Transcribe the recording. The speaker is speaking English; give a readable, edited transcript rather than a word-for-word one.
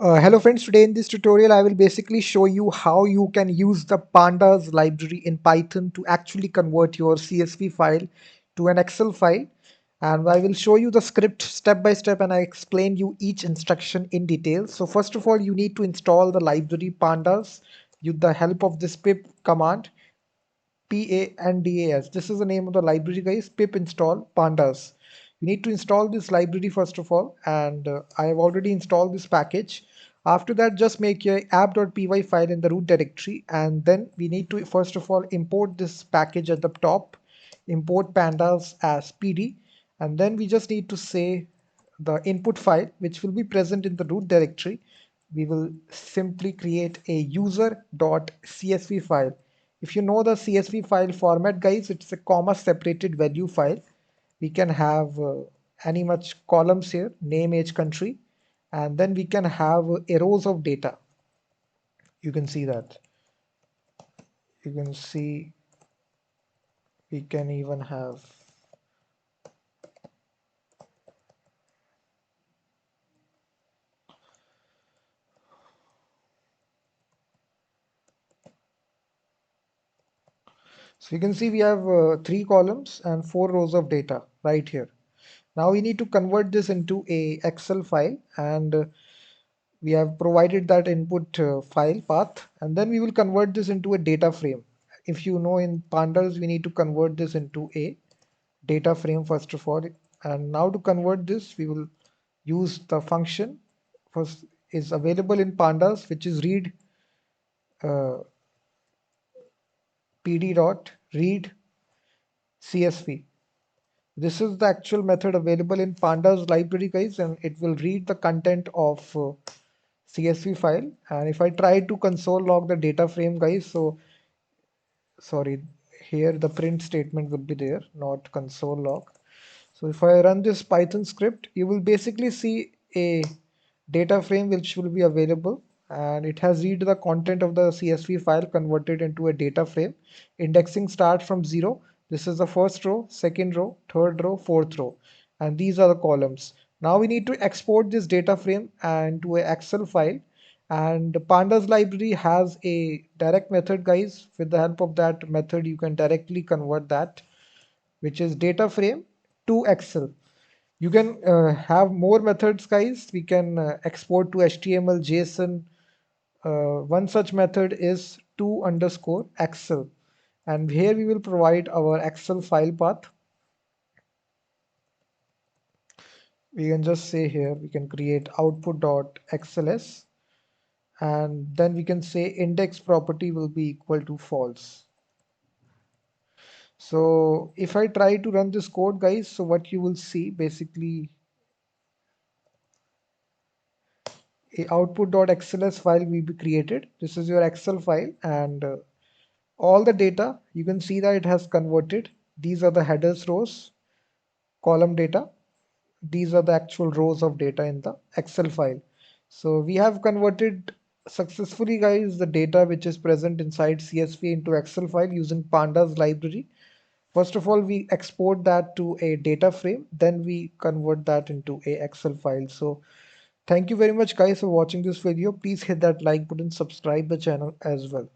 Hello friends, today in this tutorial I will basically show you how you can use the Pandas library in Python to actually convert your CSV file to an Excel file, and I will show you the script step by step and I explain you each instruction in detail. So first of all you need to install the library Pandas with the help of this pip command. Pandas. This is the name of the library, guys. Pip install pandas. You need to install this library first of all, and I have already installed this package. After that, just make your app.py file in the root directory, and then we need to first of all import this package at the top, import pandas as pd, and then we just need to say the input file which will be present in the root directory. We will simply create a user.csv file. If you know the CSV file format, guys, it's a comma separated value file. We can have any much columns here, name, age, country, and then we can have arrows of data. You can see that. You can see we can even have. So you can see we have 3 columns and 4 rows of data right here. Now we need to convert this into a Excel file, and we have provided that input file path, and then we will convert this into a data frame. If you know, in pandas we need to convert this into a data frame first of all, and now to convert this we will use the function first is available in pandas, which is read uh, pd dot read csv. This is the actual method available in pandas library, guys, and it will read the content of CSV file. And if I try to console log the data frame, guys, so sorry, here the print statement will be there, not console log. So if I run this Python script, you will basically see a data frame which will be available, and it has read the content of the CSV file converted into a data frame. Indexing starts from 0. This is the first row, second row, third row, fourth row, and these are the columns. Now we need to export this data frame and to an Excel file, and pandas library has a direct method, guys. With the help of that method you can directly convert that, which is data frame, to Excel. You can have more methods, guys. We can export to HTML, JSON. One such method is to underscore Excel, and here we will provide our Excel file path. We can just say here we can create output.xls, and then we can say index property will be equal to false. So if I try to run this code, guys, so what you will see basically a output.xls file will be created. This is your Excel file, and all the data you can see that it has converted. These are the headers rows, column data. These are the actual rows of data in the Excel file. So we have converted successfully, guys, the data which is present inside CSV into Excel file using pandas library. First of all, we export that to a data frame, then we convert that into a Excel file. So thank you very much, guys, for watching this video. Please hit that like button, subscribe the channel as well.